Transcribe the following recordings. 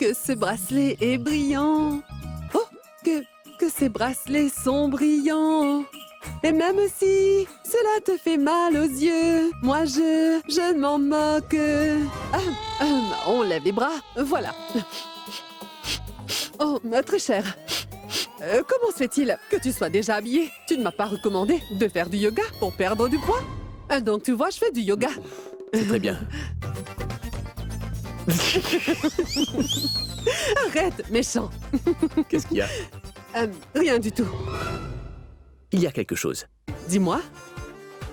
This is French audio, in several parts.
que ce bracelet est brillant. Oh, que ces bracelets sont brillants. Et même si cela te fait mal aux yeux, moi je m'en moque. On lève les bras, voilà. Oh, très cher. Comment se fait-il que tu sois déjà habillée? Tu ne m'as pas recommandé de faire du yoga pour perdre du poids. Donc tu vois, je fais du yoga. C'est très bien. Arrête, méchant. Qu'est-ce qu'il y a? Rien du tout. Il y a quelque chose. Dis-moi.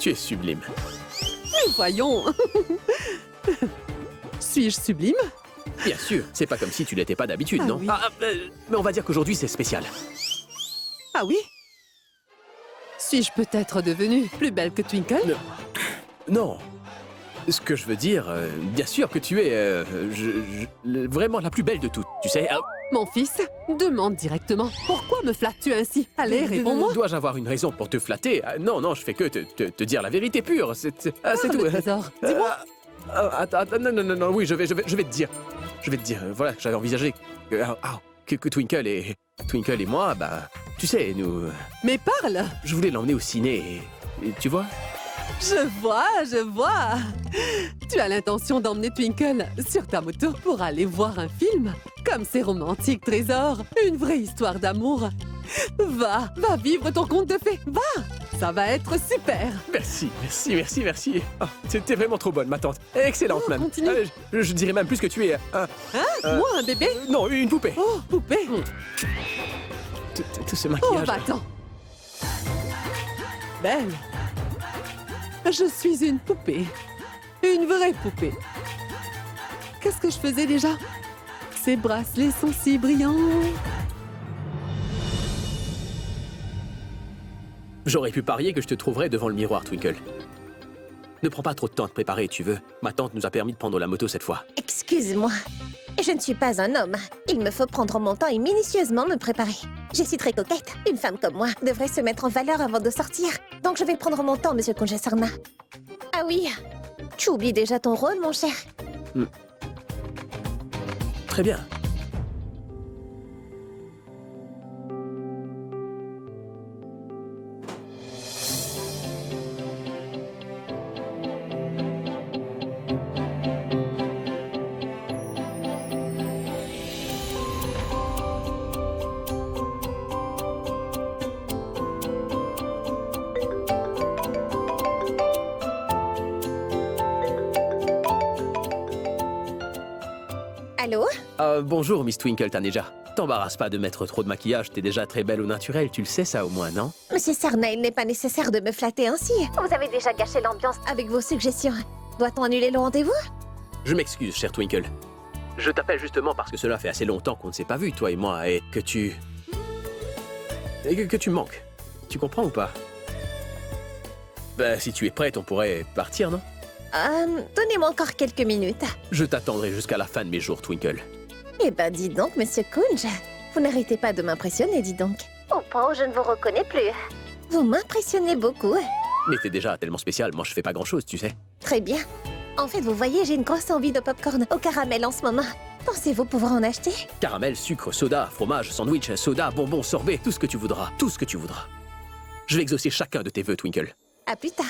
Tu es sublime. Mais voyons. Suis-je sublime? Bien sûr, c'est pas comme si tu l'étais pas d'habitude, non? Oui. Mais on va dire qu'aujourd'hui c'est spécial. Ah oui? Suis-je peut-être devenue plus belle que Twinkle? Non. Ce que je veux dire, bien sûr que tu es vraiment la plus belle de toutes, tu sais. Mon fils, demande directement. Pourquoi me flattes-tu ainsi? Allez, réponds-moi. Dois-je avoir une raison pour te flatter? Non, je fais que te dire la vérité pure, c'est tout. Le trésor, dis-moi. Attends, non, oui, je vais te dire. Je vais te dire, voilà, j'avais envisagé que Twinkle et moi, bah, tu sais, nous... Mais parle! Je voulais l'emmener au ciné et tu vois? Je vois. Tu as l'intention d'emmener Twinkle sur ta moto pour aller voir un film? Comme c'est romantique, Trésor. Une vraie histoire d'amour. Va vivre ton conte de fées. Va! Ça va être super. Merci. Oh, t'es vraiment trop bonne, ma tante. Excellente, même. Continue. Je dirais même plus que tu es... Moi, un bébé? Non, une poupée. Oh, poupée. Tout ce Oh, maquillage... va-t'en. Belle. Je suis une poupée. Une vraie poupée. Qu'est-ce que je faisais déjà? Ces bracelets sont si brillants. J'aurais pu parier que je te trouverais devant le miroir, Twinkle. Ne prends pas trop de temps à te préparer, tu veux. Ma tante nous a permis de prendre la moto cette fois. Excuse-moi. Je ne suis pas un homme. Il me faut prendre mon temps et minutieusement me préparer. Je suis très coquette. Une femme comme moi devrait se mettre en valeur avant de sortir. Donc je vais prendre mon temps, monsieur Kunjasarna. Ah oui, tu oublies déjà ton rôle, mon cher. Très bien. Allô? Bonjour, Miss Twinkle Taneja. T'embarrasse pas de mettre trop de maquillage, t'es déjà très belle au naturel, tu le sais ça au moins, non? Monsieur Sarna, il n'est pas nécessaire de me flatter ainsi. Vous avez déjà gâché l'ambiance avec vos suggestions. Doit-on annuler le rendez-vous? Je m'excuse, cher Twinkle. Je t'appelle justement parce que cela fait assez longtemps qu'on ne s'est pas vu, toi et moi, et que tu... que tu manques. Tu comprends ou pas? Bah, si tu es prête, on pourrait partir, non? Donnez-moi encore quelques minutes. Je t'attendrai jusqu'à la fin de mes jours, Twinkle. Eh ben, dis donc, monsieur Kunj. Vous n'arrêtez pas de m'impressionner, dis donc. Au point où je ne vous reconnais plus. Vous m'impressionnez beaucoup. Mais t'es déjà tellement spécial, moi je fais pas grand-chose, tu sais. Très bien. En fait, vous voyez, j'ai une grosse envie de popcorn au caramel en ce moment. Pensez-vous pouvoir en acheter? Caramel, sucre, soda, fromage, sandwich, soda, bonbons, sorbet, tout ce que tu voudras. Tout ce que tu voudras. Je vais exaucer chacun de tes vœux, Twinkle. À plus tard.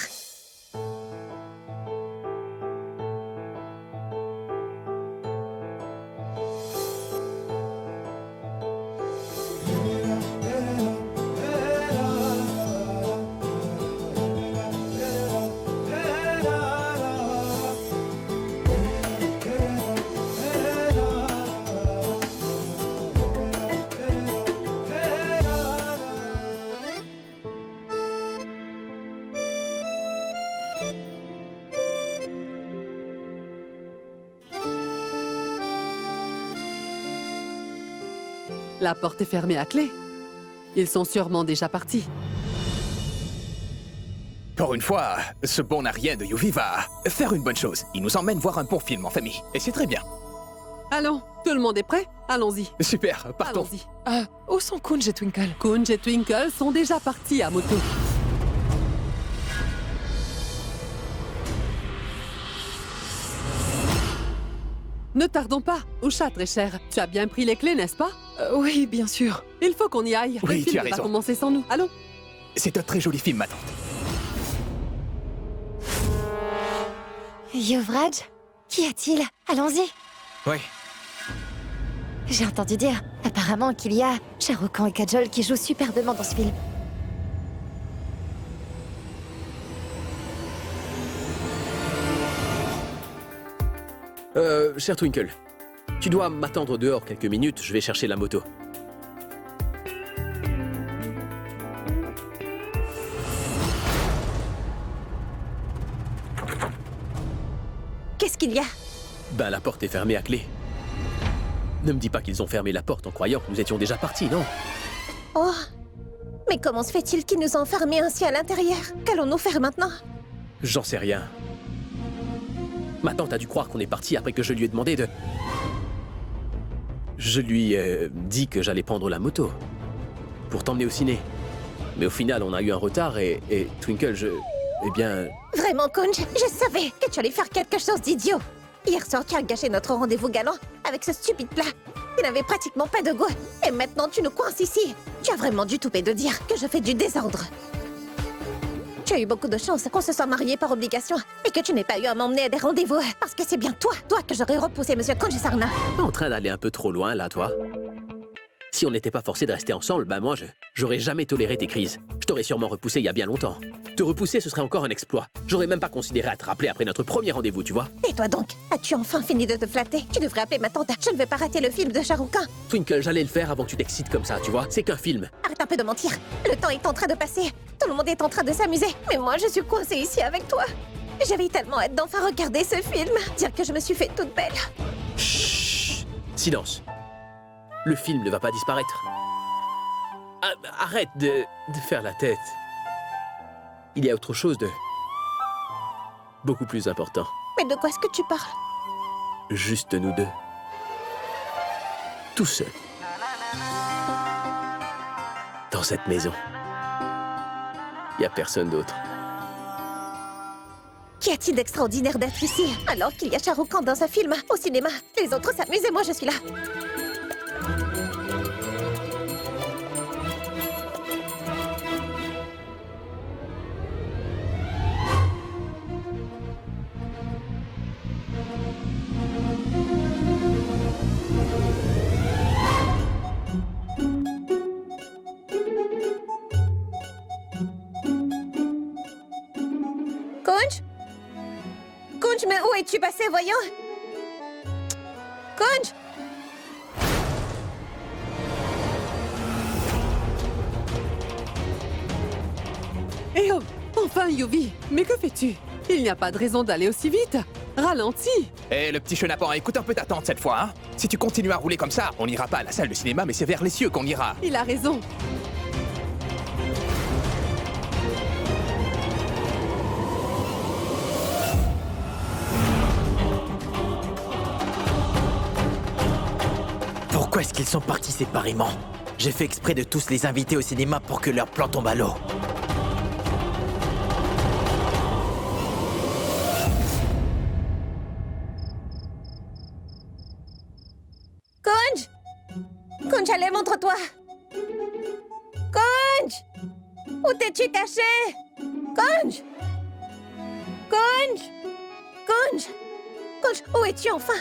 La porte est fermée à clé. Ils sont sûrement déjà partis. Pour une fois, ce bon n'a rien de Yuvi va faire une bonne chose. Il nous emmène voir un bon film en famille. Et c'est très bien. Allons, tout le monde est prêt? Allons-y. Super, partons. Allons-y. Où sont Kunj et Twinkle? Kunj et Twinkle sont déjà partis à moto. Ne tardons pas. Usha, très cher. Tu as bien pris les clés, n'est-ce pas? Oui, bien sûr. Il faut qu'on y aille. Oui, Le tu film as va raison. commencer sans nous. Allons. C'est un très joli film, ma tante. Yuvraj, qu'y a-t-il? Allons-y. Oui. J'ai entendu dire, apparemment, qu'il y a Shah Rukh Khan et Kajol qui jouent superbement dans ce film. Cher Twinkle, tu dois m'attendre dehors quelques minutes, je vais chercher la moto. Qu'est-ce qu'il y a? Ben, la porte est fermée à clé. Ne me dis pas qu'ils ont fermé la porte en croyant que nous étions déjà partis, non? Oh. Mais comment se fait-il qu'ils nous ont enfermés ainsi à l'intérieur? Qu'allons-nous faire maintenant? J'en sais rien. Ma tante a dû croire qu'on est parti après que je lui ai demandé de... Je lui ai dit que j'allais prendre la moto. Pour t'emmener au ciné. Mais au final, on a eu un retard et Twinkle, eh bien... Vraiment, Kunj, je savais que tu allais faire quelque chose d'idiot. Hier soir, tu as gâché notre rendez-vous galant avec ce stupide plat. Il n'avait pratiquement pas de goût. Et maintenant, tu nous coinces ici. Tu as vraiment dû touper de dire que je fais du désordre. Tu as eu beaucoup de chance qu'on se soit mariés par obligation et que tu n'aies pas eu à m'emmener à des rendez-vous. Parce que c'est bien toi que j'aurais repoussé, monsieur Kunj-Sarna. T'es en train d'aller un peu trop loin, là, toi. Si on n'était pas forcés de rester ensemble, ben moi, j'aurais jamais toléré tes crises. Je t'aurais sûrement repoussé il y a bien longtemps. Te repousser, ce serait encore un exploit. J'aurais même pas considéré à te rappeler après notre premier rendez-vous, tu vois. Et toi donc, as-tu enfin fini de te flatter? Tu devrais appeler ma tante. Je ne vais pas rater le film de Shah Rukh Khan. Twinkle, j'allais le faire avant que tu t'excites comme ça, tu vois. C'est qu'un film. Arrête un peu de mentir. Le temps est en train de passer. Tout le monde est en train de s'amuser. Mais moi, je suis coincée ici avec toi. J'avais tellement hâte d'enfin regarder ce film. Dire que je me suis fait toute belle. Chut. Silence. Le film ne va pas disparaître. Ah, arrête de faire la tête. Il y a autre chose de... beaucoup plus important. Mais de quoi est-ce que tu parles? Juste nous deux. Tout seuls. Dans cette maison. Il n'y a personne d'autre. Qu'y a-t-il d'extraordinaire d'être ici, alors qu'il y a Shah Rukh Khan dans un film, au cinéma? Les autres s'amusent et moi je suis là. Kunj? Kunj, mais où es-tu passé, voyons? Kunj? Eh oh, enfin, Yuvi. Mais que fais-tu? Il n'y a pas de raison d'aller aussi vite. Ralentis. Eh, le petit chenapan, écoute un peu ta tante cette fois, hein. Si tu continues à rouler comme ça, on n'ira pas à la salle de cinéma, mais c'est vers les cieux qu'on ira. Il a raison. Pourquoi est-ce qu'ils sont partis séparément? J'ai fait exprès de tous les inviter au cinéma pour que leur plan tombe à l'eau. Kunj? Kunj, allez, montre-toi. Kunj? Où t'es-tu caché? Kunj? Kunj? Kunj? Kunj, où es-tu enfin?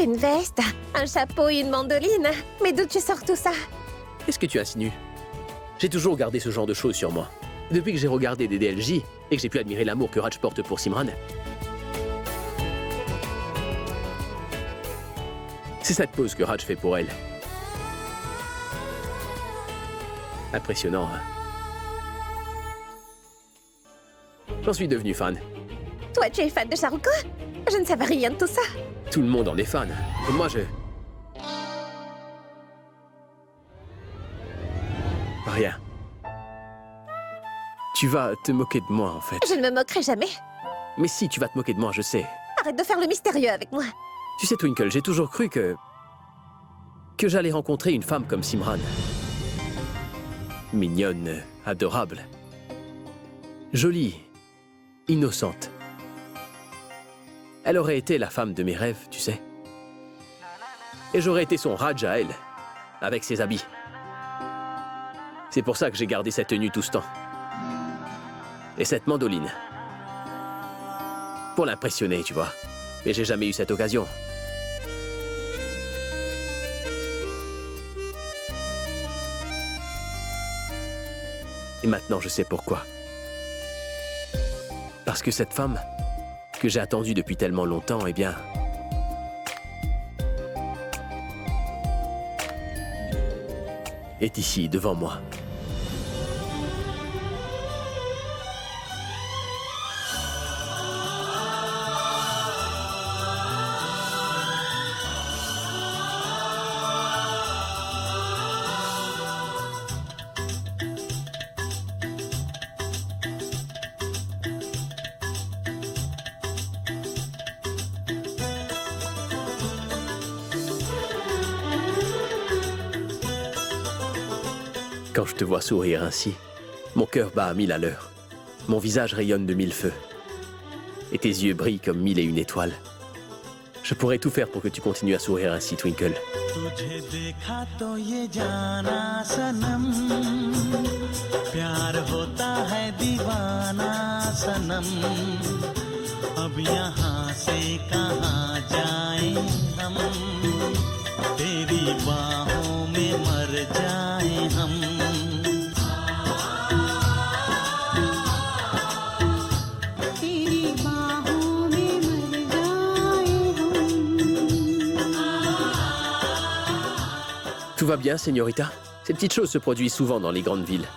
Une veste, un chapeau et une mandoline. Mais d'où tu sors tout ça? Qu'est-ce que tu insinues? J'ai toujours gardé ce genre de choses sur moi. Depuis que j'ai regardé des DLJ et que j'ai pu admirer l'amour que Raj porte pour Simran. C'est cette pose que Raj fait pour elle. Impressionnant, hein? J'en suis devenu fan. Toi, tu es fan de Shah Rukh Khan? Je ne savais rien de tout ça. Tout le monde en est fan. Et moi, je... Rien. Tu vas te moquer de moi, en fait. Je ne me moquerai jamais. Mais si, tu vas te moquer de moi, je sais. Arrête de faire le mystérieux avec moi. Tu sais, Twinkle, j'ai toujours cru que j'allais rencontrer une femme comme Simran. Mignonne, adorable. Jolie, innocente. Elle aurait été la femme de mes rêves, tu sais. Et j'aurais été son Raj à elle, avec ses habits. C'est pour ça que j'ai gardé cette tenue tout ce temps. Et cette mandoline. Pour l'impressionner, tu vois. Mais j'ai jamais eu cette occasion. Et maintenant, je sais pourquoi. Parce que cette femme, que j'ai attendue depuis tellement longtemps, eh bien... est ici, devant moi. Quand je te vois sourire ainsi, mon cœur bat à 1000 à l'heure. Mon visage rayonne de 1000 feux. Et tes yeux brillent comme 1001 étoiles. Je pourrais tout faire pour que tu continues à sourire ainsi, Twinkle. तुझे देखा तो ये जाना सनम प्यार होता है दीवाना सनम अब यहाँ से कहाँ जाएं हम तेरी बाहों में मर जाएं हम तेरी बाहों में मर जाएं हम Tout va bien, señorita? Ces petites choses se produisent souvent dans les grandes villes.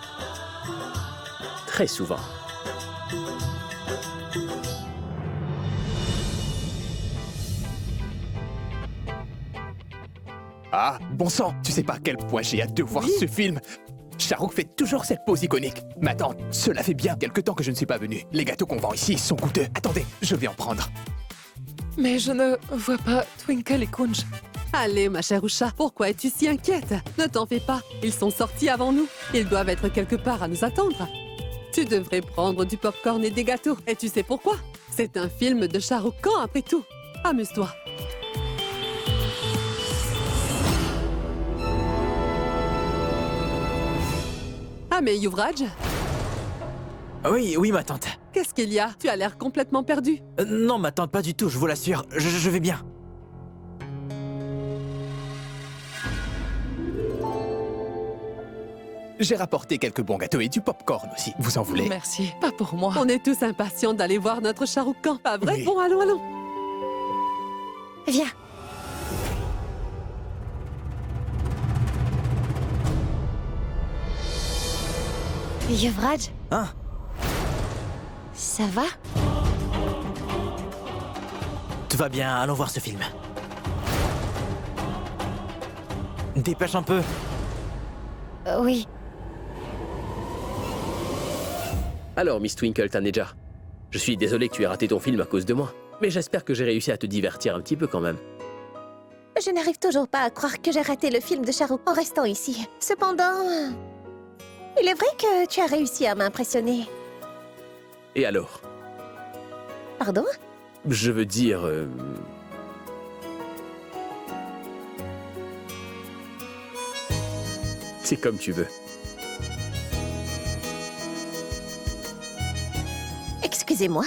Très souvent. Ah, bon sang, tu sais pas à quel point j'ai hâte de voir ce film. Shah Rukh fait toujours cette pose iconique. Mais attends, cela fait bien quelque temps que je ne suis pas venu. Les gâteaux qu'on vend ici sont coûteux. Attendez, je vais en prendre. Mais je ne vois pas Twinkle et Kunj. Allez, ma chère Usha, pourquoi es-tu si inquiète? Ne t'en fais pas, ils sont sortis avant nous. Ils doivent être quelque part à nous attendre. Tu devrais prendre du popcorn et des gâteaux. Et tu sais pourquoi? C'est un film de Shah Rukh Khan après tout. Amuse-toi. Ah mais Yuvraj, Oui, oui, ma tante. qu'est-ce qu'il y a? Tu as l'air complètement perdu. Non, ma tante, pas du tout, je vous l'assure. Je vais bien. J'ai rapporté quelques bons gâteaux et du popcorn aussi. Vous en voulez? Merci, pas pour moi. On est tous impatients d'aller voir notre Shah Rukh Khan, pas vrai? Oui. Bon, allons, allons. Viens. Yuvraj, Hein? ça va? Tout va bien, allons voir ce film. Dépêche un peu. Oui. Alors, Miss Twinkle Taneja, je suis désolé que tu aies raté ton film à cause de moi. Mais j'espère que j'ai réussi à te divertir un petit peu quand même. Je n'arrive toujours pas à croire que j'ai raté le film de Shah Rukh en restant ici. Cependant, il est vrai que tu as réussi à m'impressionner. Et alors? Pardon? Je veux dire... C'est comme tu veux. Excusez-moi.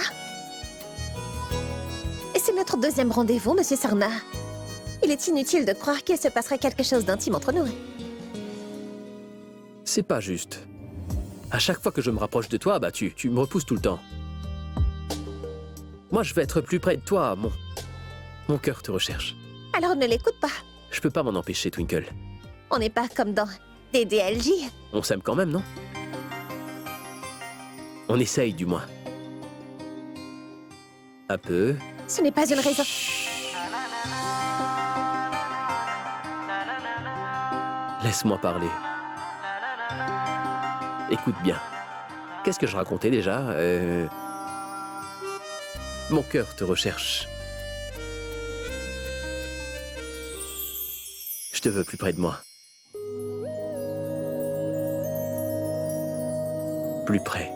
C'est notre deuxième rendez-vous, Monsieur Sarna. Il est inutile de croire qu'il se passerait quelque chose d'intime entre nous. C'est pas juste. À chaque fois que je me rapproche de toi, bah tu me repousses tout le temps. Moi, je veux être plus près de toi, mon cœur te recherche. Alors ne l'écoute pas. Je peux pas m'en empêcher, Twinkle. On n'est pas comme dans des DLJ. On s'aime quand même, non? On essaye, du moins. Un peu. Ce n'est pas une raison. Laisse-moi parler. Écoute bien. Qu'est-ce que je racontais déjà? Mon cœur te recherche. Je te veux plus près de moi. Plus près.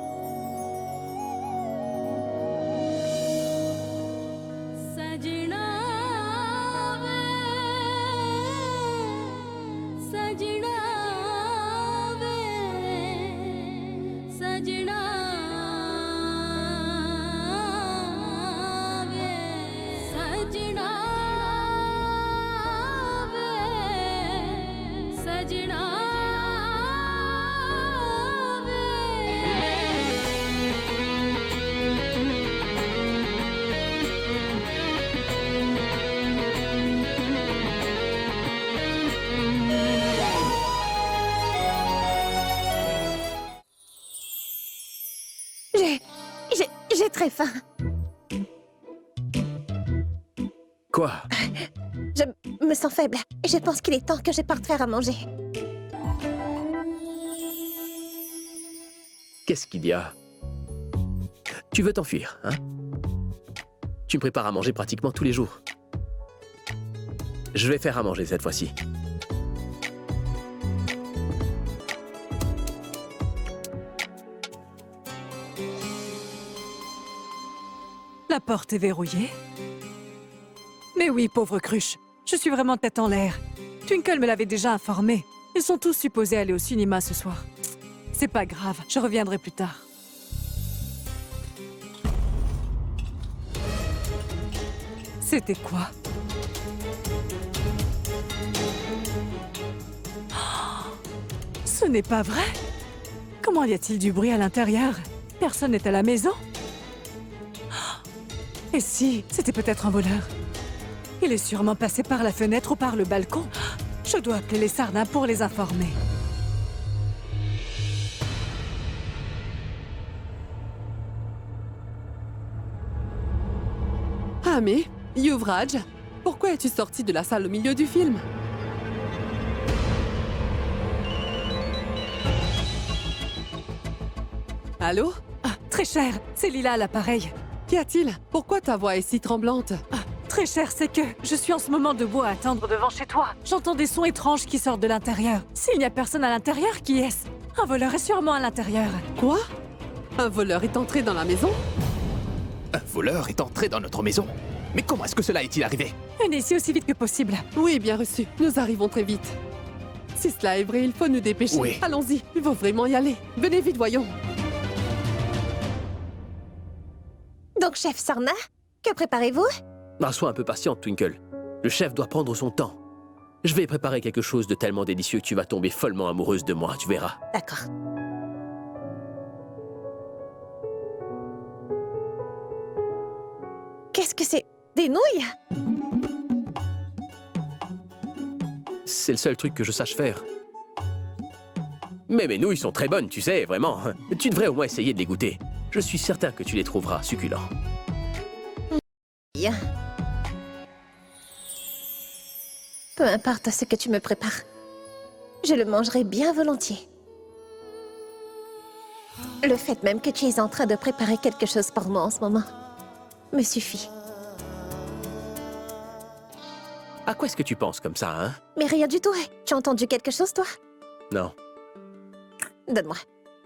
J'ai très faim. Quoi? Je me sens faible. Je pense qu'il est temps que je parte faire à manger. Qu'est-ce qu'il y a? Tu veux t'enfuir, hein? Tu me prépares à manger pratiquement tous les jours. Je vais faire à manger cette fois-ci. La porte est verrouillée. Mais oui, pauvre cruche. Je suis vraiment tête en l'air. Twinkle me l'avait déjà informé. Ils sont tous supposés aller au cinéma ce soir. C'est pas grave, je reviendrai plus tard. C'était quoi? Oh, ce n'est pas vrai? Comment y a-t-il du bruit à l'intérieur? Personne n'est à la maison? Et si, c'était peut-être un voleur. Il est sûrement passé par la fenêtre ou par le balcon. Je dois appeler les sardins pour les informer. Ah mais, Yuvraj, pourquoi es-tu sorti de la salle au milieu du film? Allô? Ah, très cher, c'est Lila à l'appareil. Qu'y a-t-il? Pourquoi ta voix est si tremblante? Très cher, c'est que je suis en ce moment debout à attendre devant chez toi. J'entends des sons étranges qui sortent de l'intérieur. S'il n'y a personne à l'intérieur, qui est-ce? Un voleur est sûrement à l'intérieur. Quoi? Un voleur est entré dans la maison? Un voleur est entré dans notre maison? Mais comment est-ce que cela est-il arrivé? Venez ici aussi vite que possible. Oui, bien reçu. Nous arrivons très vite. Si cela est vrai, il faut nous dépêcher. Oui. Allons-y, il faut vraiment y aller. Venez vite, voyons. Donc, chef Sarna, que préparez-vous? Ah, sois un peu patiente, Twinkle. Le chef doit prendre son temps. Je vais préparer quelque chose de tellement délicieux que tu vas tomber follement amoureuse de moi, tu verras. D'accord. Qu'est-ce que c'est? Des nouilles? C'est le seul truc que je sache faire. Mais mes nouilles sont très bonnes, tu sais, vraiment. Tu devrais au moins essayer de les goûter. Je suis certain que tu les trouveras succulents. Bien. Peu importe ce que tu me prépares. Je le mangerai bien volontiers. Le fait même que tu es en train de préparer quelque chose pour moi en ce moment me suffit. À quoi est-ce que tu penses comme ça, hein? Mais rien du tout. Tu as entendu quelque chose, toi? Non. Donne-moi.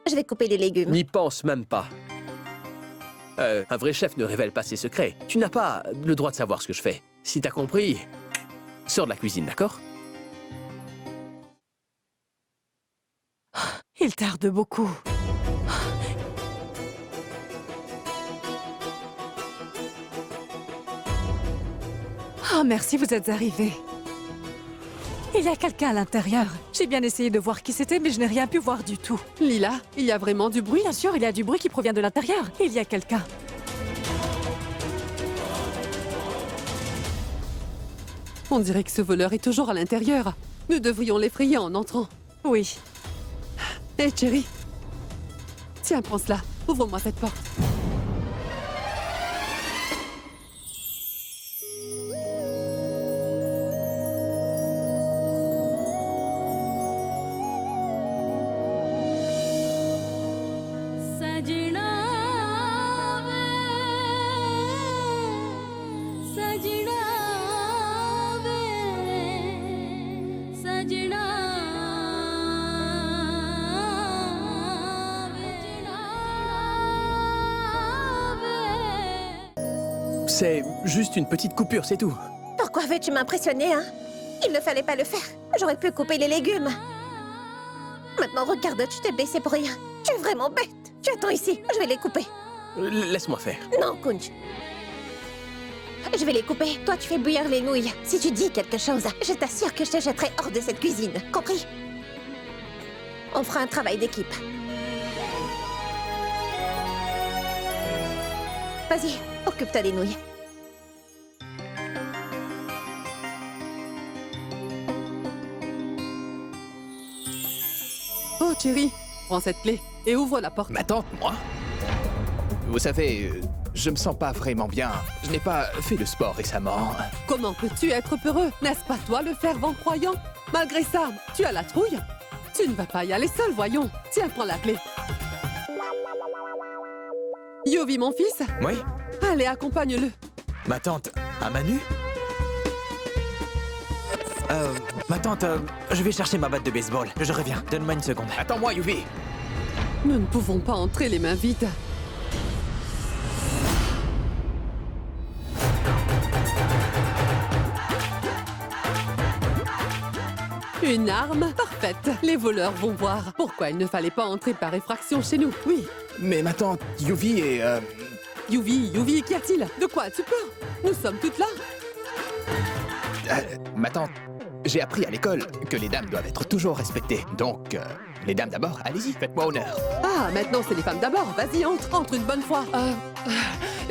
Je vais couper les légumes. N'y pense même pas. Un vrai chef ne révèle pas ses secrets. Tu n'as pas le droit de savoir ce que je fais. Si t'as compris, sors de la cuisine, d'accord? Il tarde beaucoup. Ah, merci, vous êtes arrivés. Il y a quelqu'un à l'intérieur. J'ai bien essayé de voir qui c'était, mais je n'ai rien pu voir du tout. Lila, il y a vraiment du bruit? Bien sûr, il y a du bruit qui provient de l'intérieur. Il y a quelqu'un. On dirait que ce voleur est toujours à l'intérieur. Nous devrions l'effrayer en entrant. Oui. Hé, Cherry. Tiens, prends cela. Ouvre-moi cette porte. C'est juste une petite coupure, c'est tout. Pourquoi veux-tu m'impressionner, hein? Il ne fallait pas le faire. J'aurais pu couper les légumes. Maintenant, regarde, tu t'es baissé pour rien. Tu es vraiment bête. Tu attends ici, je vais les couper. Laisse-moi faire. Non, Kunj. Je vais les couper. Toi, tu fais bouillir les nouilles. Si tu dis quelque chose, je t'assure que je te jetterai hors de cette cuisine. Compris? On fera un travail d'équipe. Vas-y, occupe-toi des nouilles. Oh, Cherry, prends cette clé et ouvre la porte. Ma tante, moi? Vous savez, je me sens pas vraiment bien. Je n'ai pas fait le sport récemment. Comment peux-tu être peureux? N'est-ce pas toi le fervent croyant? Malgré ça, tu as la trouille? Tu ne vas pas y aller seul, voyons. Tiens, prends la clé. Yovi, mon fils? Oui? Allez, accompagne-le. Ma tante, à Manu? Ma tante, je vais chercher ma batte de baseball. Je reviens. Donne-moi une seconde. Attends-moi, Yuvi. Nous ne pouvons pas entrer les mains vides. Une arme parfaite. Les voleurs vont voir. Pourquoi il ne fallait pas entrer par effraction chez nous? Oui. Mais ma tante, Yuvi est... Yuvi, qu'y a-t-il? De quoi as-tu peur? Nous sommes toutes là. ma tante, j'ai appris à l'école que les dames doivent être toujours respectées. Donc, les dames d'abord, allez-y, faites-moi honneur. Ah, maintenant c'est les femmes d'abord. Vas-y, entre une bonne fois.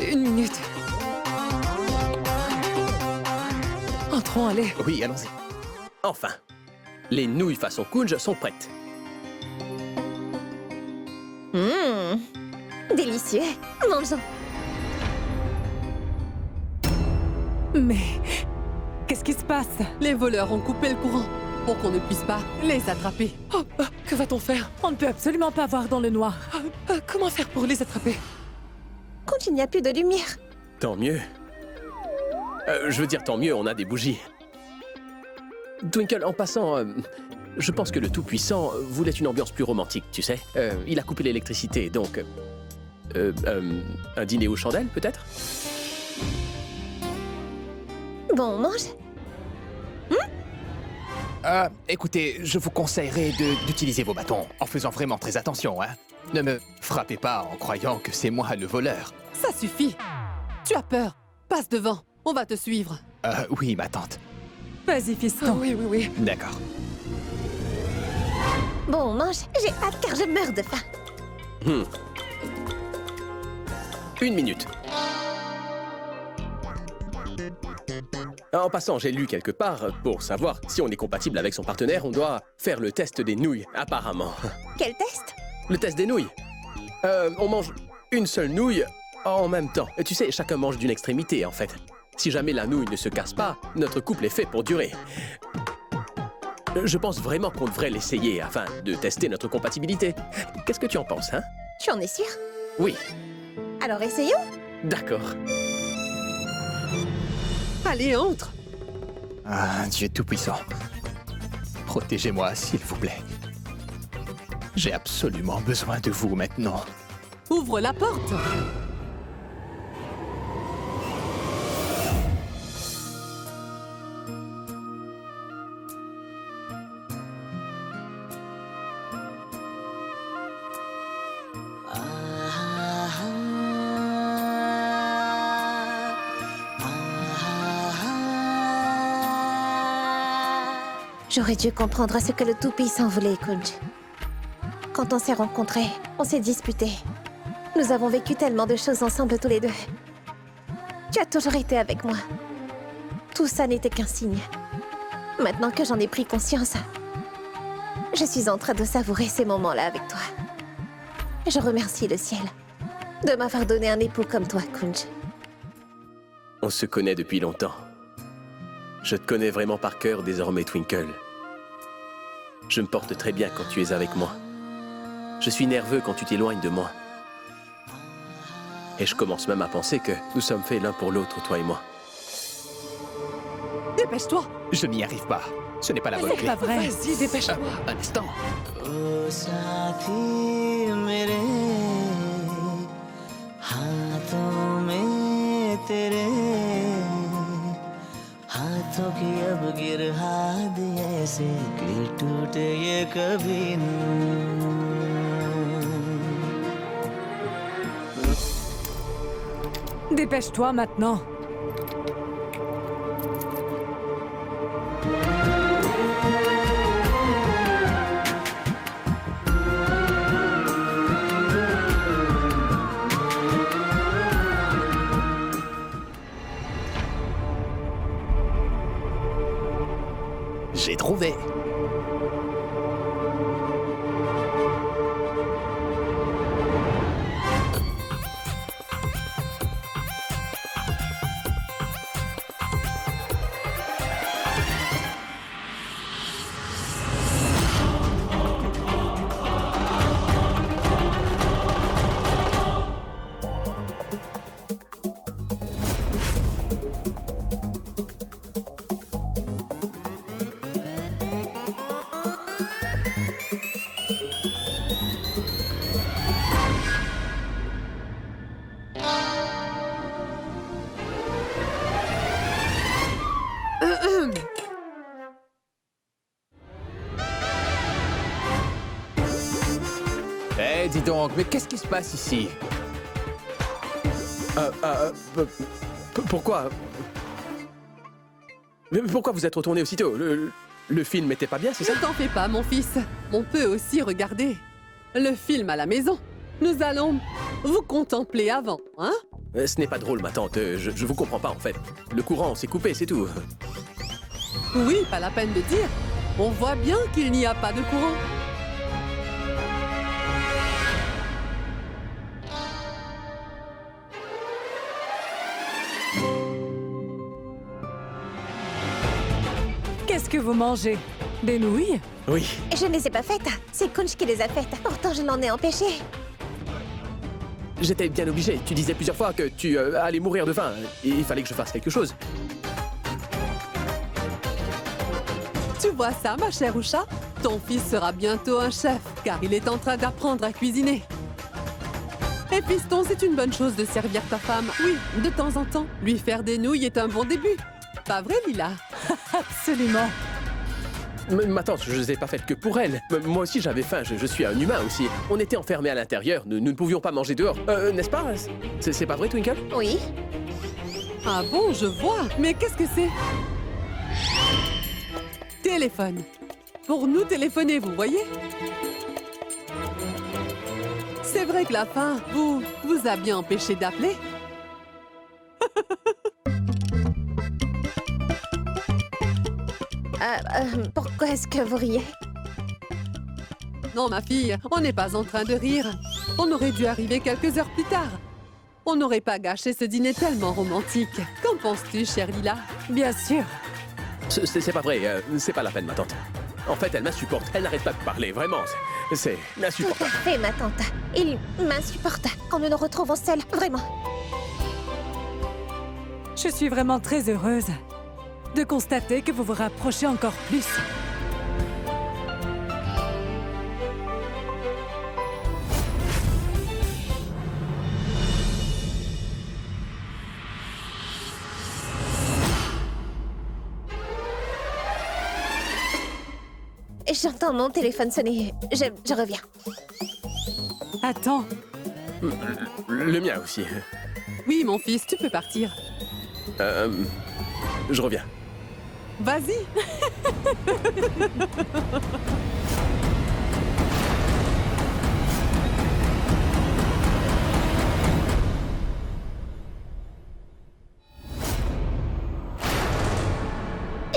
Une minute. Entrons, allez. Oui, allons-y. Enfin, les nouilles façon Kunj sont prêtes. Délicieux. Mangeons. Mais... qu'est-ce qui se passe? Les voleurs ont coupé le courant pour qu'on ne puisse pas les attraper. Oh, que va-t-on faire? On ne peut absolument pas voir dans le noir. Comment faire pour les attraper? Quand il n'y a plus de lumière. Tant mieux. Je veux dire, tant mieux, on a des bougies. Twinkle, en passant, je pense que le Tout-Puissant voulait une ambiance plus romantique, tu sais. Il a coupé l'électricité, donc... un dîner aux chandelles, peut-être? Bon, on mange. Écoutez, je vous conseillerais d'utiliser vos bâtons en faisant vraiment très attention, hein. Ne me frappez pas en croyant que c'est moi le voleur. Ça suffit. Tu as peur. Passe devant. On va te suivre. Oui, ma tante. Vas-y, Ah fiston. oui, oui, oui. D'accord. Bon, on mange. J'ai hâte car je meurs de faim. Une minute. En passant, j'ai lu quelque part, pour savoir si on est compatible avec son partenaire, on doit faire le test des nouilles, apparemment. Quel test? Le test des nouilles. On mange une seule nouille en même temps. Tu sais, chacun mange d'une extrémité, en fait. Si jamais la nouille ne se casse pas, notre couple est fait pour durer. Je pense vraiment qu'on devrait l'essayer afin de tester notre compatibilité. Qu'est-ce que tu en penses, hein? Tu en es sûr? Oui, Alors essayons. d'accord. Allez, entre. Ah, Dieu Tout-Puissant. Protégez-moi, s'il vous plaît. J'ai absolument besoin de vous maintenant. Ouvre la porte. J'aurais dû comprendre ce que le Tout-Puissant voulait, Kunj. Quand on s'est rencontrés, on s'est disputés. Nous avons vécu tellement de choses ensemble tous les deux. Tu as toujours été avec moi. Tout ça n'était qu'un signe. Maintenant que j'en ai pris conscience, je suis en train de savourer ces moments-là avec toi. Je remercie le ciel de m'avoir donné un époux comme toi, Kunj. On se connaît depuis longtemps. Je te connais vraiment par cœur désormais, Twinkle. Je me porte très bien quand tu es avec moi. Je suis nerveux quand tu t'éloignes de moi. Et je commence même à penser que nous sommes faits l'un pour l'autre, toi et moi. Dépêche-toi. Je n'y arrive pas. Ce n'est pas la bonne C'est clé. pas vrai. Vas-y, dépêche-toi. Un instant. ओ साथी मेरे हाथों में तेरे हाथों की अब गिरहा दिए से कि टूटे ये कभी न Dépêche-toi maintenant. J'ai trouvé. Eh, dis donc, mais qu'est-ce qui se passe ici? Pourquoi? Mais pourquoi vous êtes retourné aussitôt? Le film était pas bien, c'est ça? Ne t'en fais pas, mon fils. On peut aussi regarder le film à la maison. Nous allons vous contempler avant, hein? Ce n'est pas drôle, ma tante. Je vous comprends pas, en fait. Le courant s'est coupé, c'est tout. Oui, pas la peine de dire. On voit bien qu'il n'y a pas de courant. Qu'est-ce que vous mangez? Des nouilles? Oui. Je ne les ai pas faites. C'est Kunj qui les a faites. Pourtant, je l'en ai empêché. J'étais bien obligé. Tu disais plusieurs fois que tu allais mourir de faim. Il fallait que je fasse quelque chose. Tu vois ça, ma chère Usha? Ton fils sera bientôt un chef, car il est en train d'apprendre à cuisiner. Et piston, c'est une bonne chose de servir ta femme. Oui, de temps en temps. Lui faire des nouilles est un bon début. Pas vrai, Lila? Absolument. Ma tante, je ne les ai pas faites que pour elle. Moi aussi, j'avais faim. Je suis un humain aussi. On était enfermés à l'intérieur. Nous ne pouvions pas manger dehors. N'est-ce pas? C'est pas vrai, Twinkle? Oui. Ah bon, je vois. Mais qu'est-ce que c'est? Téléphone. Pour nous téléphoner, vous voyez? C'est vrai que la faim vous a bien empêché d'appeler? Pourquoi est-ce que vous riez? Non, ma fille, on n'est pas en train de rire. On aurait dû arriver quelques heures plus tard. On n'aurait pas gâché ce dîner tellement romantique. Qu'en penses-tu, chère Lila? Bien sûr. C'est pas vrai. C'est pas la peine, ma tante. En fait, elle m'insupporte. Elle n'arrête pas de parler. Vraiment, c'est Tout à insupportable. fait, ma tante. Il m'insupporte quand nous nous retrouvons seuls. Vraiment. Je suis vraiment très heureuse de constater que vous vous rapprochez encore plus. J'entends mon téléphone sonner. Je reviens. Attends, Le mien aussi. Oui, mon fils, tu peux partir. Je reviens. Vas-y.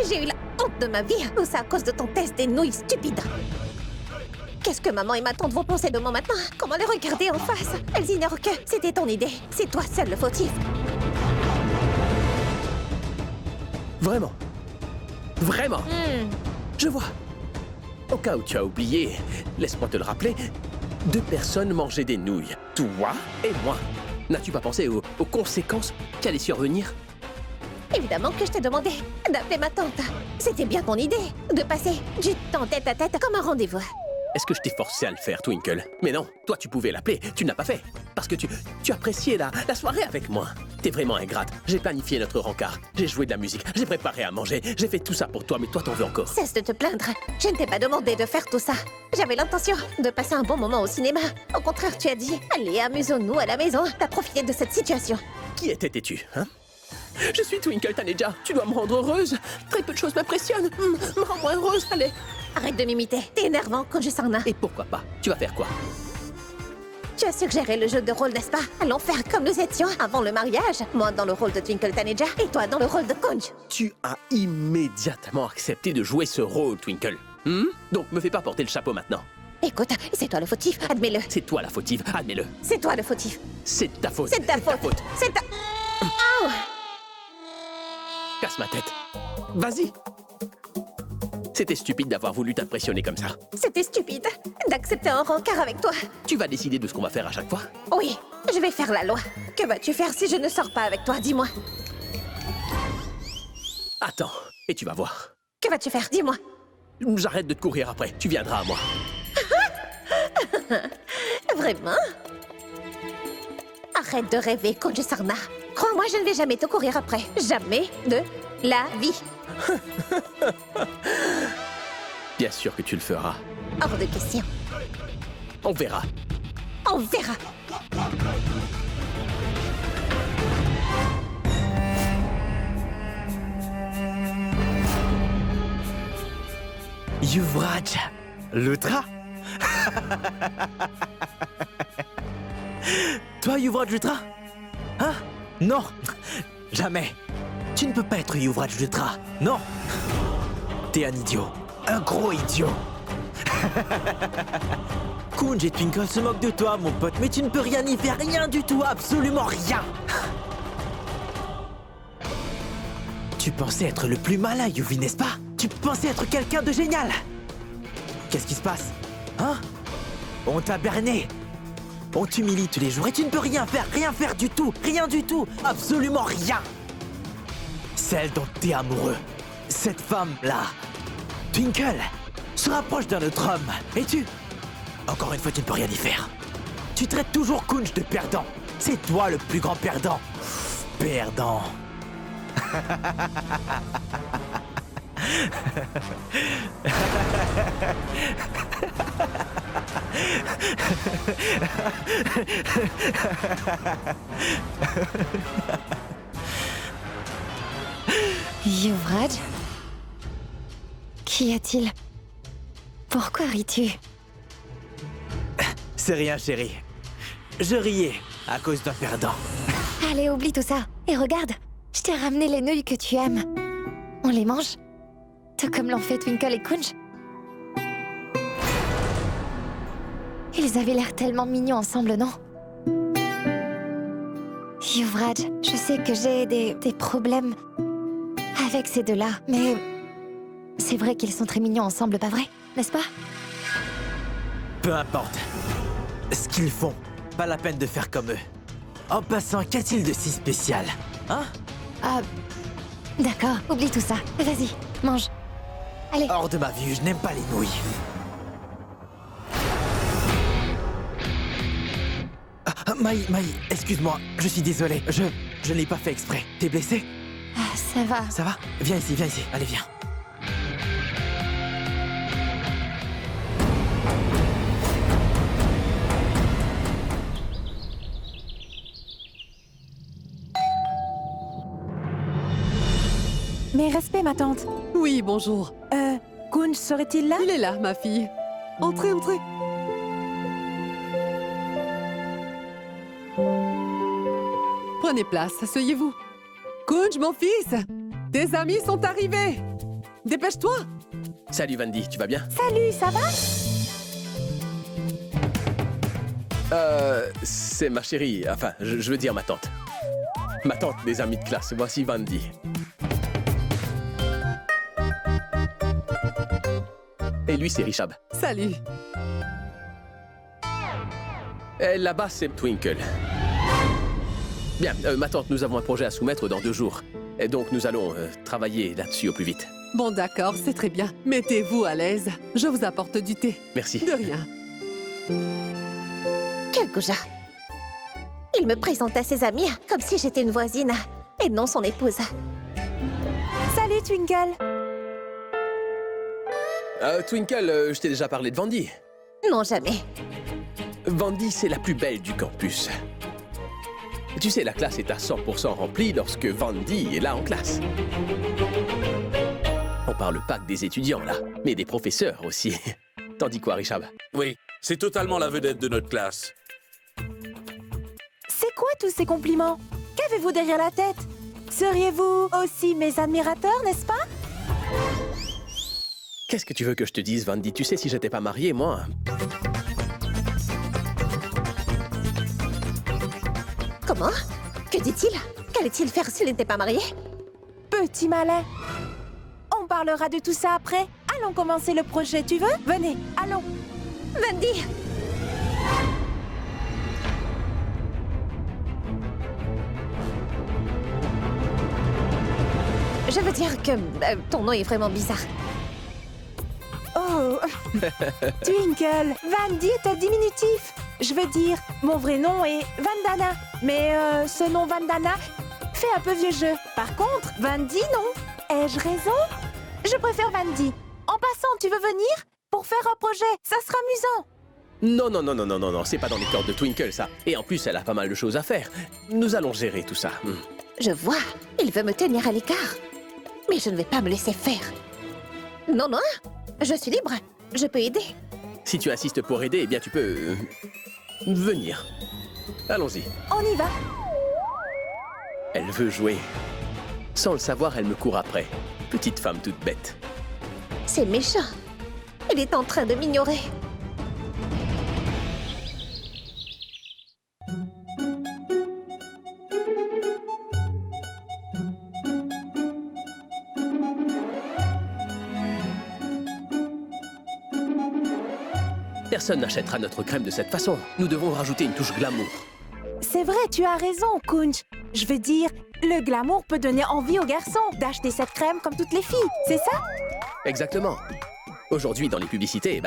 J'ai eu la honte de ma vie. Tout ça à cause de ton test des nouilles stupides. Qu'est-ce que maman et ma tante vont penser de moi maintenant? Comment les regarder en face? Elles ignorent que c'était ton idée. C'est toi seul le fautif. Vraiment? Vraiment? Je vois. Au cas où tu as oublié, laisse-moi te le rappeler, 2 personnes mangeaient des nouilles. Toi et moi. N'as-tu pas pensé aux conséquences qui allaient survenir? Évidemment que je t'ai demandé d'appeler ma tante. C'était bien ton idée de passer du temps tête à tête comme un rendez-vous. Est-ce que je t'ai forcé à le faire, Twinkle? Mais non, toi tu pouvais l'appeler, tu n'as pas fait. Parce que tu appréciais la soirée avec moi. T'es vraiment ingrate. J'ai planifié notre rencard. J'ai joué de la musique, j'ai préparé à manger. J'ai fait tout ça pour toi, mais toi t'en veux encore. Cesse de te plaindre. Je ne t'ai pas demandé de faire tout ça. J'avais l'intention de passer un bon moment au cinéma. Au contraire, tu as dit, allez, amusons-nous à la maison. T'as profité de cette situation. Qui étais-tu, hein? Je suis Twinkle Taneja. Tu dois me rendre heureuse. Très peu de choses m'impressionnent. Rends-moi heureuse, allez. Arrête de m'imiter. T'es énervant quand je sens un. Et pourquoi pas? Tu vas faire quoi? Tu as suggéré le jeu de rôle, n'est-ce pas? Allons faire comme nous étions avant le mariage. Moi dans le rôle de Twinkle Taneja et toi dans le rôle de Kunj. Tu as immédiatement accepté de jouer ce rôle, Twinkle. Donc me fais pas porter le chapeau maintenant. Écoute, c'est toi le fautif, admets-le. C'est toi la fautive, admets-le. C'est toi le fautif. C'est ta faute. C'est ta faute. C'est ta... Ouh! Casse ma tête. Vas-y. C'était stupide d'avoir voulu t'impressionner comme ça. C'était stupide d'accepter un rencard avec toi. Tu vas décider de ce qu'on va faire à chaque fois? Oui, je vais faire la loi. Que vas-tu faire si je ne sors pas avec toi? Dis-moi. Attends, et tu vas voir. Que vas-tu faire? Dis-moi. J'arrête de te courir après. Tu viendras à moi. Vraiment? Arrête de rêver, Kunj Sarna. Crois-moi, je ne vais jamais te courir après. Jamais de la vie. Bien sûr que tu le feras. Hors de question. On verra. On verra. Yuvraj, Lutra. Toi, Yuvraj Lutra? Hein? Non, jamais. Tu ne peux pas être Yuvraj Lutra. Non. T'es un idiot. Un gros idiot. Kunj et Twinkle se moquent de toi, mon pote, mais tu ne peux rien y faire, rien du tout, absolument rien. Tu pensais être le plus malin, Yuvi, n'est-ce pas? Tu pensais être quelqu'un de génial. Qu'est-ce qui se passe? Hein? On t'a berné. On t'humilie tous les jours et tu ne peux rien faire du tout, absolument rien. Celle dont t'es amoureux, cette femme-là, Twinkle, se rapproche d'un autre homme. Et tu? Encore une fois, tu ne peux rien y faire. Tu traites toujours Kunj de perdant. C'est toi le plus grand perdant. Perdant. Yuvraj? Qu'y a-t-il? Pourquoi ris-tu? C'est rien, chérie. Je riais à cause d'un perdant. Allez, oublie tout ça. Et regarde, je t'ai ramené les nouilles que tu aimes. On les mange? Tout comme l'ont fait Twinkle et Kunj. Ils avaient l'air tellement mignons ensemble, non? Yuvraj, je sais que j'ai des problèmes avec ces deux-là, mais c'est vrai qu'ils sont très mignons ensemble, pas vrai? N'est-ce pas? Peu importe. Ce qu'ils font, pas la peine de faire comme eux. En passant, qu'a-t-il de si spécial? Hein? Ah... D'accord, oublie tout ça. Vas-y, mange. Allez. Hors de ma vue, je n'aime pas les nouilles. Maï, excuse-moi, je suis désolé. Je ne l'ai pas fait exprès. T'es blessé? Ah, ça va. Ça va? Viens ici, allez, viens. Mes respects, ma tante. Oui, bonjour. Kunj serait-il là? Il est là, ma fille. Entrez, entrez. Prenez place, asseyez-vous. Kunj, mon fils, tes amis sont arrivés. Dépêche-toi. Salut Vandy, tu vas bien? Salut, ça va? C'est ma chérie, enfin, je veux dire ma tante. Ma tante des amis de classe, voici Vandy. Et lui, c'est Richab. Salut. Et là-bas, c'est Twinkle. Bien, ma tante, nous avons un projet à soumettre dans 2 jours. Et donc, nous allons travailler là-dessus au plus vite. Bon, d'accord, c'est très bien. Mettez-vous à l'aise. Je vous apporte du thé. Merci. De rien. Quel goujat. Il me présente à ses amis comme si j'étais une voisine et non son épouse. Salut, Twinkle. Twinkle, je t'ai déjà parlé de Vandy. Non, jamais. Vandy, c'est la plus belle du campus. Tu sais, la classe est à 100% remplie lorsque Vandy est là en classe. On parle pas que des étudiants, là, mais des professeurs aussi. T'en dis quoi, Richab? Oui, c'est totalement la vedette de notre classe. C'est quoi tous ces compliments? Qu'avez-vous derrière la tête? Seriez-vous aussi mes admirateurs, n'est-ce pas? Qu'est-ce que tu veux que je te dise, Vandy? Tu sais, si j'étais pas marié, moi... Comment? Que dit-il? Qu'allait-il faire s'il n'était pas marié? Petit malin. On parlera de tout ça après. Allons commencer le projet, tu veux? Venez, allons. Vandy! Je veux dire que ton nom est vraiment bizarre. Oh, Twinkle, Vandy est un diminutif. Je veux dire, mon vrai nom est Vandana. Mais ce nom Vandana fait un peu vieux jeu. Par contre, Vandy, non. Ai-je raison? Je préfère Vandy. En passant, tu veux venir? Pour faire un projet, ça sera amusant. Non, c'est pas dans les cordes de Twinkle, ça. Et en plus, elle a pas mal de choses à faire. Nous allons gérer tout ça. Je vois, il veut me tenir à l'écart. Mais je ne vais pas me laisser faire. Non, je suis libre. Je peux aider. Si tu insistes pour aider, eh bien tu peux... venir. Allons-y. On y va. Elle veut jouer. Sans le savoir, elle me court après. Petite femme toute bête. C'est méchant. Il est en train de m'ignorer. Personne n'achètera notre crème de cette façon. Nous devons rajouter une touche glamour. C'est vrai, tu as raison, Kunj. Je veux dire, le glamour peut donner envie aux garçons d'acheter cette crème comme toutes les filles, c'est ça? Exactement. Aujourd'hui, dans les publicités,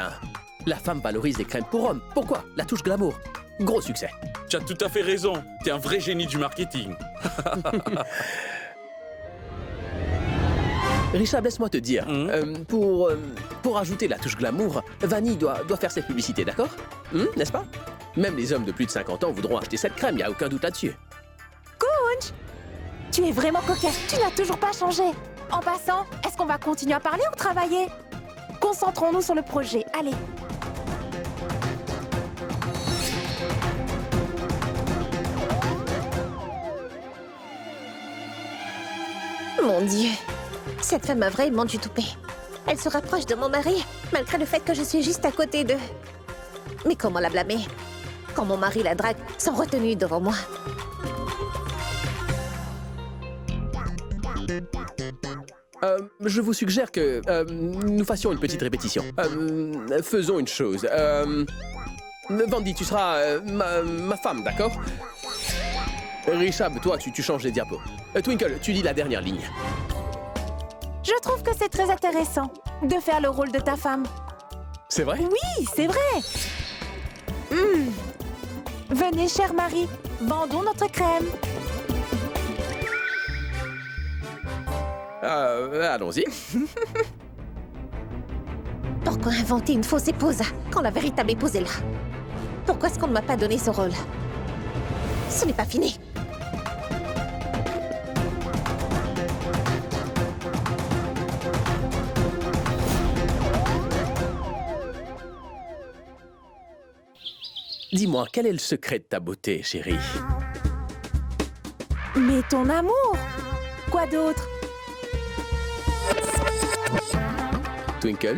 la femme valorise les crèmes pour hommes. Pourquoi? La touche glamour. Gros succès. Tu as tout à fait raison. T'es un vrai génie du marketing. Richard, laisse-moi te dire, pour ajouter la touche glamour, Vanny doit faire cette publicité, d'accord? N'est-ce pas? Même les hommes de plus de 50 ans voudront acheter cette crème, il n'y a aucun doute là-dessus. Kunj, tu es vraiment coquette, tu n'as toujours pas changé. En passant, est-ce qu'on va continuer à parler ou travailler? Concentrons-nous sur le projet, allez. Mon Dieu, cette femme a vraiment du toupet. Elle se rapproche de mon mari, malgré le fait que je suis juste à côté d'eux. Mais comment la blâmer quand mon mari la drague sans retenue devant moi? Je vous suggère que nous fassions une petite répétition. Faisons une chose. Vandy, tu seras ma femme, d'accord? Richard, toi, tu changes les diapos. Twinkle, tu lis la dernière ligne. Je trouve que c'est très intéressant de faire le rôle de ta femme. C'est vrai? Oui, c'est vrai. Venez, cher mari, vendons notre crème. Allons-y. Pourquoi inventer une fausse épouse quand la véritable épouse est là? Pourquoi est-ce qu'on ne m'a pas donné ce rôle? Ce n'est pas fini. Dis-moi, quel est le secret de ta beauté, chérie? Mais ton amour! Quoi d'autre? Twinkle?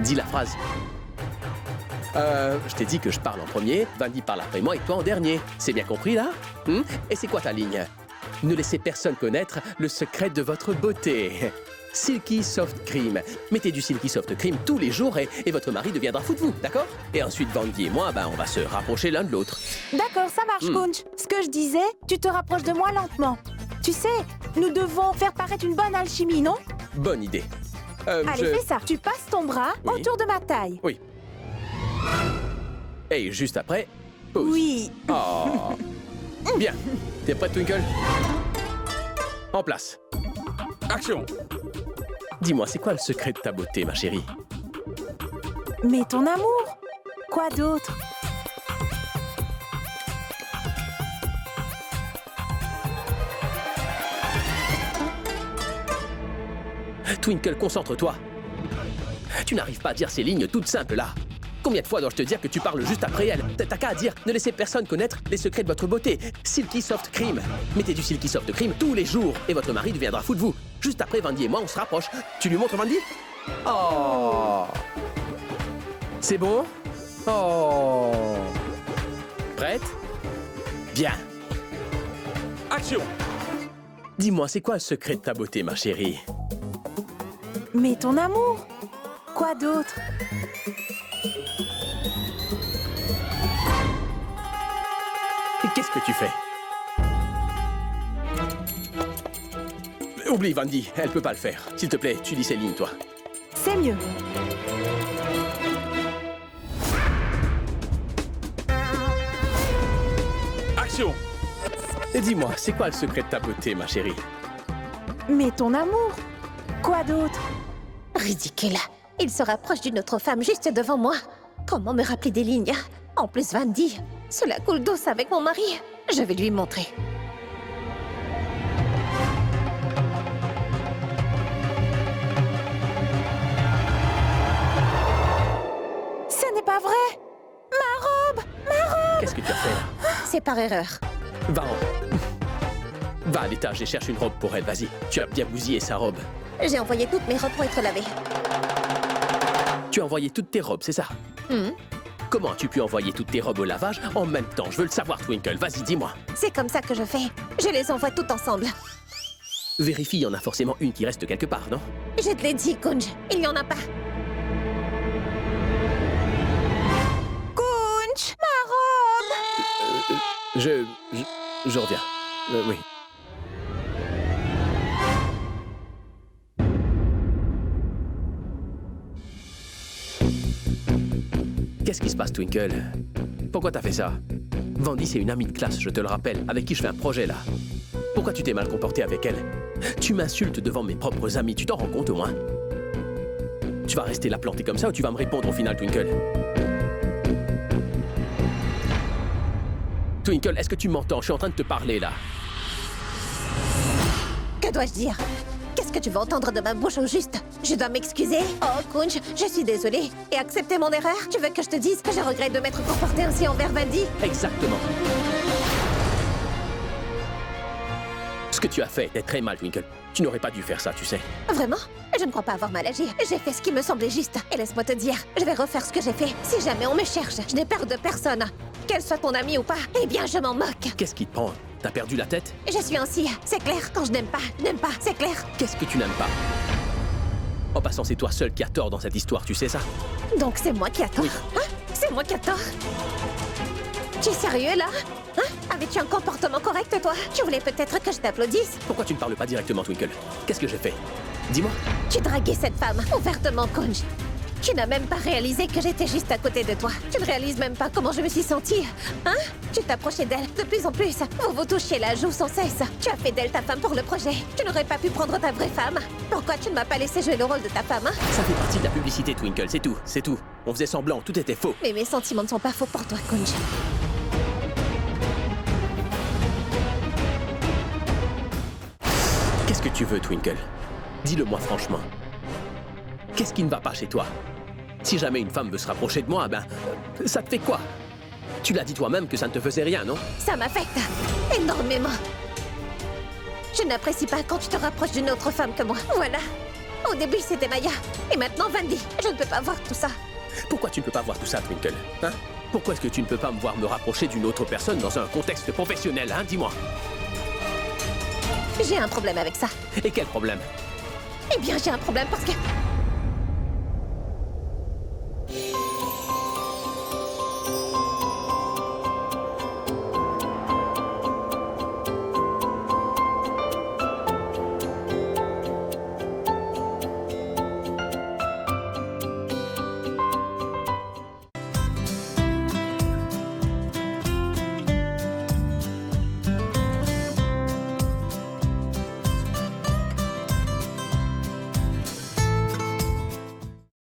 Dis la phrase. Je t'ai dit que je parle en premier, Vandy parle après moi et toi en dernier. C'est bien compris, là? Et c'est quoi ta ligne? Ne laissez personne connaître le secret de votre beauté. Silky Soft Cream. Mettez du Silky Soft Cream tous les jours et votre mari deviendra fou de vous, d'accord? Et ensuite, Vandy et moi, on va se rapprocher l'un de l'autre. D'accord, ça marche, Kunj. Ce que je disais, tu te rapproches de moi lentement. Tu sais, nous devons faire paraître une bonne alchimie, non? Bonne idée. Allez, fais ça. Tu passes ton bras autour de ma taille. Oui. Et juste après, pause. Oui. Oh. Bien. T'es prête, Twinkle? En place. Action! Dis-moi, c'est quoi le secret de ta beauté, ma chérie? Mais ton amour! Quoi d'autre? Twinkle, concentre-toi. Tu n'arrives pas à dire ces lignes toutes simples, là. Combien de fois dois-je te dire que tu parles juste après elle? T'as qu'à dire, ne laissez personne connaître les secrets de votre beauté. Silky Soft Cream. Mettez du Silky Soft Cream tous les jours et votre mari deviendra fou de vous. Juste après, Vandy et moi, on se rapproche. Tu lui montres, Vandy? Oh! C'est bon? Oh! Prête? Bien. Action! Dis-moi, c'est quoi le secret de ta beauté, ma chérie? Mais ton amour! Quoi d'autre? Qu'est-ce que tu fais? Oublie, Vandy, elle peut pas le faire. S'il te plaît, tu lis ces lignes, toi. C'est mieux. Action! Et dis-moi, c'est quoi le secret de ta beauté, ma chérie? Mais ton amour! Quoi d'autre? Ridicule. Il se rapproche d'une autre femme juste devant moi. Comment me rappeler des lignes? En plus, Vandy, cela coule douce avec mon mari. Je vais lui montrer. Ce n'est pas vrai! Ma robe! Ma robe! Qu'est-ce que tu as fait, là? C'est par erreur. Va à l'étage et cherche une robe pour elle, vas-y. Tu as bien bousillé sa robe. J'ai envoyé toutes mes robes pour être lavées. Tu as envoyé toutes tes robes, c'est ça? Comment as-tu pu envoyer toutes tes robes au lavage en même temps? Je veux le savoir, Twinkle. Vas-y, dis-moi. C'est comme ça que je fais. Je les envoie toutes ensemble. Vérifie, il y en a forcément une qui reste quelque part, non? Je te l'ai dit, Kunj. Il n'y en a pas. Kunj! Ma robe! Je reviens. Oui. Qu'est-ce qui se passe, Twinkle? Pourquoi t'as fait ça? Vandy, c'est une amie de classe, je te le rappelle, avec qui je fais un projet, là. Pourquoi tu t'es mal comporté avec elle? Tu m'insultes devant mes propres amis, tu t'en rends compte au moins? Tu vas rester là planté comme ça ou tu vas me répondre au final, Twinkle? Twinkle, est-ce que tu m'entends? Je suis en train de te parler, là. Que dois-je dire? Qu'est-ce que tu veux entendre de ma bouche au juste? Je dois m'excuser? Oh, Kunj, je suis désolée. Et accepter mon erreur? Tu veux que je te dise que je regrette de m'être comportée ainsi envers Vandy? Exactement. Ce que tu as fait est très mal, Twinkle. Tu n'aurais pas dû faire ça, tu sais. Vraiment? Je ne crois pas avoir mal agi. J'ai fait ce qui me semblait juste. Et laisse-moi te dire, je vais refaire ce que j'ai fait. Si jamais on me cherche, je n'ai peur de personne. Qu'elle soit ton amie ou pas, eh bien, je m'en moque. Qu'est-ce qui te prend? T'as perdu la tête? Je suis ainsi, c'est clair. Quand je n'aime pas, c'est clair. Qu'est-ce que tu n'aimes pas? En passant, c'est toi seul qui as tort dans cette histoire, tu sais ça? Donc c'est moi qui ai tort? Oui. Hein? C'est moi qui ai tort? Tu es sérieux, là? Hein? Avais-tu un comportement correct, toi? Tu voulais peut-être que je t'applaudisse? Pourquoi tu ne parles pas directement, Twinkle? Qu'est-ce que j'ai fait? Dis-moi. Tu draguais cette femme, ouvertement, Kunj. Tu n'as même pas réalisé que j'étais juste à côté de toi. Tu ne réalises même pas comment je me suis sentie. Hein? Tu t'approchais d'elle de plus en plus. Vous vous touchiez la joue sans cesse. Tu as fait d'elle ta femme pour le projet. Tu n'aurais pas pu prendre ta vraie femme. Pourquoi tu ne m'as pas laissé jouer le rôle de ta femme, hein? Ça fait partie de la publicité, Twinkle, c'est tout, c'est tout. On faisait semblant, tout était faux. Mais mes sentiments ne sont pas faux pour toi, Kunj. Qu'est-ce que tu veux, Twinkle? Dis-le-moi franchement. Qu'est-ce qui ne va pas chez toi? Si jamais une femme veut se rapprocher de moi, ben, ça te fait quoi? Tu l'as dit toi-même que ça ne te faisait rien, non? Ça m'affecte énormément. Je n'apprécie pas quand tu te rapproches d'une autre femme que moi. Voilà. Au début, c'était Maya. Et maintenant, Vandy. Je ne peux pas voir tout ça. Pourquoi tu ne peux pas voir tout ça, Twinkle? Hein? Pourquoi est-ce que tu ne peux pas me voir me rapprocher d'une autre personne dans un contexte professionnel, hein? Dis-moi. J'ai un problème avec ça. Et quel problème? Eh bien, j'ai un problème parce que...